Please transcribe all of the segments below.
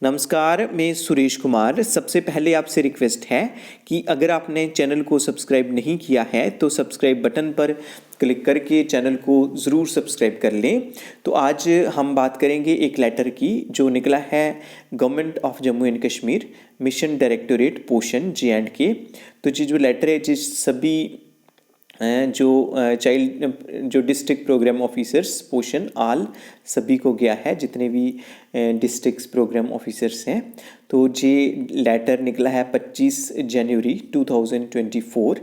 नमस्कार, मैं सुरेश कुमार। सबसे पहले आपसे रिक्वेस्ट है कि अगर आपने चैनल को सब्सक्राइब नहीं किया है तो सब्सक्राइब बटन पर क्लिक करके चैनल को ज़रूर सब्सक्राइब कर लें। तो आज हम बात करेंगे एक लेटर की जो निकला है government of Jammu and Kashmir mission directorate पोषण JNK। तो ये जो लेटर है जिस सभी जो चाइल्ड जो डिस्ट्रिक्ट प्रोग्राम ऑफिसर्स पोषण आल सभी को गया है, जितने भी डिस्ट्रिक्ट प्रोग्राम ऑफिसर्स हैं। तो ये लेटर निकला है 25 जनवरी 2024।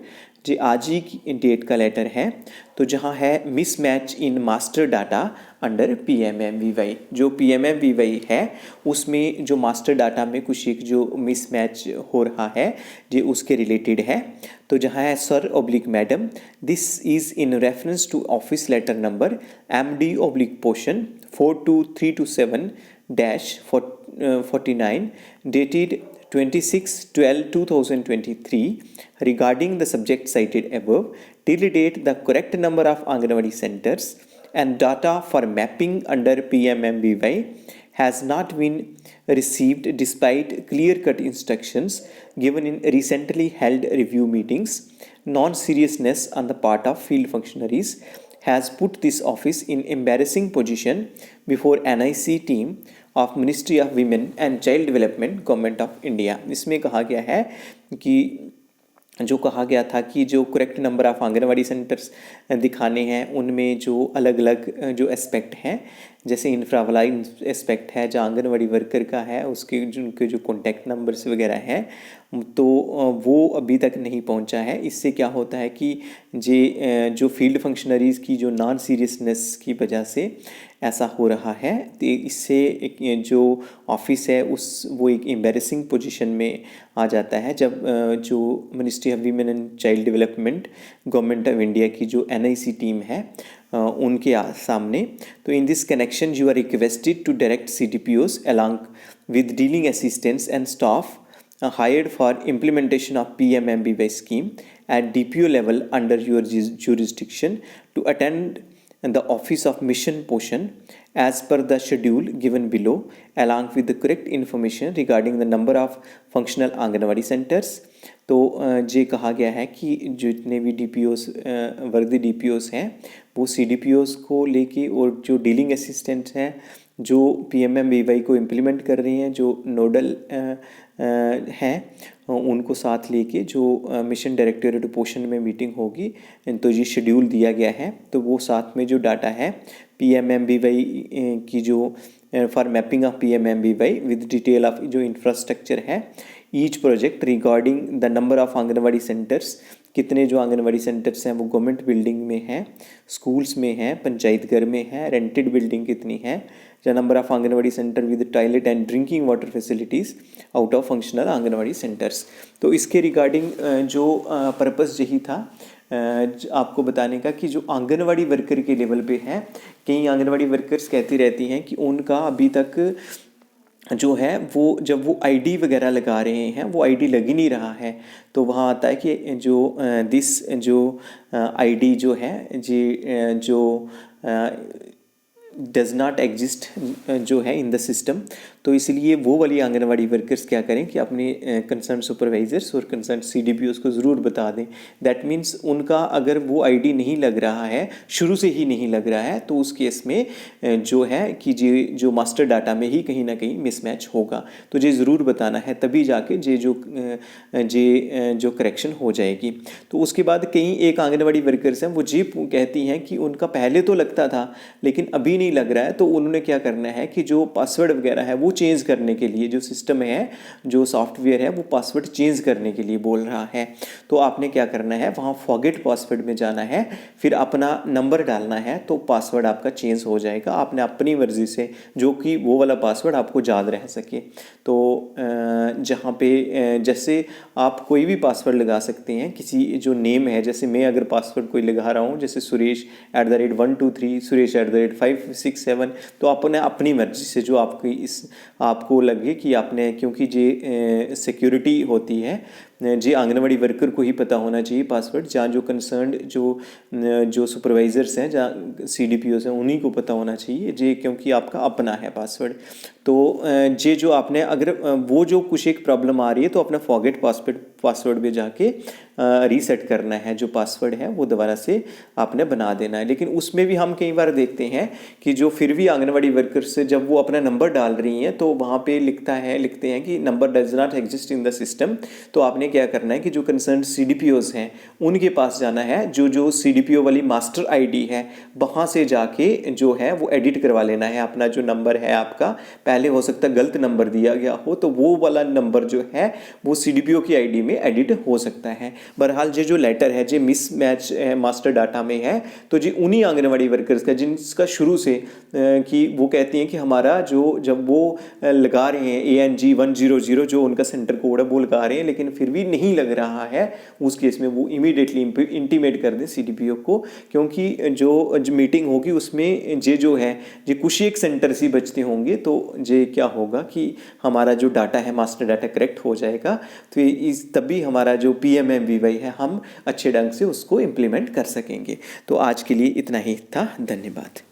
जी आज ही की डेट का लेटर है। तो जहाँ है mismatch in master data under PMMVY। जो PMMVY है उसमें जो मास्टर डाटा में कुछ एक जो मिसमैच हो रहा है ये उसके रिलेटेड है। तो जहाँ है sir oblique madam, this is in reference to office letter number MD oblique Poshan 42327-49 dated 26/12/2023 regarding the subject cited above. Till date, the correct number of Anganwadi centers and data for mapping under PMMVY has not been received despite clear-cut instructions given in recently held review meetings. Non-seriousness on the part of field functionaries has put this office in embarrassing position before NIC team of Ministry of Women and Child Development, Government of India। इसमें कहा गया है कि जो कहा गया था कि जो correct number of anganwadi centres दिखाने हैं उनमें जो अलग अलग जो एस्पेक्ट हैं, जैसे इंफ्रा वाला एस्पेक्ट है जहाँ आंगनवाड़ी वर्कर का है उसके उनके जो कॉन्टैक्ट नंबर्स वगैरह हैं तो वो अभी तक नहीं पहुंचा है। इससे क्या होता है कि जो फील्ड फंक्शनरीज़ की जो नॉन सीरियसनेस की वजह से ऐसा हो रहा है। तो इससे एक जो ऑफिस है वो एक एम्बेरसिंग पोजीशन में आ जाता है जब जो ministry of women and child development government of India की जो NIC टीम है उनके सामने। तो in this connection you are requested to direct CDPOs along with dealing assistants and staff hired for implementation of PMMVY scheme at DPO level under your jurisdiction to attend the office of mission Poshan as per the schedule given below along with the correct information regarding the number of functional Anganwadi centers। तो ये कहा गया है कि जितने भी DPOs वर्दी DPOs हैं वो CDPOs को लेके और जो डीलिंग असिस्टेंट्स हैं जो PMMVY को इम्प्लीमेंट कर रही हैं, जो नोडल हैं उनको साथ लेके जो मिशन डायरेक्टोरेट पोषण में मीटिंग होगी। तो ये शेड्यूल दिया गया है। तो वो साथ में जो डाटा है PMMVY की जो for mapping of PMMVY with detail of जो इंफ्रास्ट्रक्चर है each project regarding the number of anganwadi centres, कितने जो आंगनवाड़ी सेंटर्स हैं वो गवर्नमेंट बिल्डिंग में हैं, स्कूल्स में हैं, पंचायत घर में हैं, रेंटेड बिल्डिंग कितनी है, या number of anganwadi centre with toilet and drinking water facilities out of functional anganwadi centres. तो इसके रिगार्डिंग जो पर्पस यही था आपको बताने का कि जो आंगनवाड़ी वर्कर के लेवल पे है, कई आंगनवाड़ी वर्कर्स कहती रहती हैं कि उनका अभी तक जो है वो जब वो ID वगैरह लगा रहे हैं वो ID लग ही नहीं रहा है। तो वहाँ आता है कि जो ID जो है जो डज़ नॉट एग्जिस्ट जो है इन द सिस्टम। तो इसलिए वो वाली आंगनवाड़ी वर्कर्स क्या करें कि अपने कंसर्न सुपरवाइज़र्स और कंसर्न CDPOs को ज़रूर बता दें। दैट मीन्स उनका अगर वो ID नहीं लग रहा है, शुरू से ही नहीं लग रहा है, तो उस केस में जो है कि जो मास्टर डाटा में ही कहीं ना कहीं मिसमैच होगा। तो ये ज़रूर बताना है, तभी जाके जो करेक्शन हो जाएगी। तो उसके बाद कई एक आंगनवाड़ी वर्कर्स हैं वो ये कहती हैं कि उनका पहले तो लगता था लेकिन अभी नहीं लग रहा है। तो उन्होंने क्या करना है कि जो पासवर्ड वगैरह है वो चेंज करने के लिए, जो सिस्टम है जो सॉफ्टवेयर है वो पासवर्ड चेंज करने के लिए बोल रहा है। तो आपने क्या करना है, वहाँ फॉरगेट पासवर्ड में जाना है, फिर अपना नंबर डालना है, तो पासवर्ड आपका चेंज हो जाएगा। आपने अपनी मर्ज़ी से जो कि वो वाला पासवर्ड आपको याद रह सके। तो जहाँ पे जैसे आप कोई भी पासवर्ड लगा सकते हैं, किसी जो नेम है, जैसे मैं अगर पासवर्ड कोई लगा रहा हूँ जैसे सुरेश @123 सुरेश @5 5 6 7, तो आपने अपनी मर्जी से जो आपको लगे कि आपने, क्योंकि ये सिक्योरिटी होती है, जी आंगनवाड़ी वर्कर को ही पता होना चाहिए पासवर्ड, जहाँ जो कंसर्न्ड जो सुपरवाइजर्स हैं, जहाँ CDPOs हैं, उन्हीं को पता होना चाहिए जी, क्योंकि आपका अपना है पासवर्ड। तो जे जो आपने अगर वो जो कुछ एक प्रॉब्लम आ रही है, तो अपना फॉरगेट पासवर्ड में जाके रीसेट करना है, जो पासवर्ड है वो दोबारा से आपने बना देना है। लेकिन उसमें भी हम कई बार देखते हैं कि जो फिर भी आंगनवाड़ी वर्कर्स से जब वो अपना नंबर डाल रही हैं, तो वहाँ पे लिखते हैं कि number does not exist in the system. तो आपने क्या करना है कि जो कंसर्न CDPOs हैं उनके पास जाना है, जो CDPO वाली मास्टर ID है, वहाँ से जाके जो है वो एडिट करवा लेना है अपना जो नंबर है आपका। पहले हो सकता है गलत नंबर दिया गया हो, तो वो वाला नंबर जो है वो CDPO की ID में एडिट हो सकता है। बहरहाल जो लेटर है जो मिसमैच मास्टर डाटा में है, तो जी उन्हीं आंगनवाड़ी वर्कर्स का जिनका शुरू से कि वो कहती हैं कि हमारा जब वो लगा रहे हैं ANG 100 जो उनका सेंटर कोड है वो लगा रहे हैं, लेकिन फिर भी नहीं लग रहा है, उस केस में वो इमीडिएटली इंटीमेट कर दें CDPO को, क्योंकि जो मीटिंग होगी उसमें जो है जे कुछ एक सेंटर ही बचते होंगे, तो जे क्या होगा कि हमारा जो डाटा है मास्टर डाटा करेक्ट हो जाएगा। तो तभी हमारा जो PMMVY है हम अच्छे ढंग से उसको इम्प्लीमेंट कर सकेंगे। तो आज के लिए इतना ही था, धन्यवाद।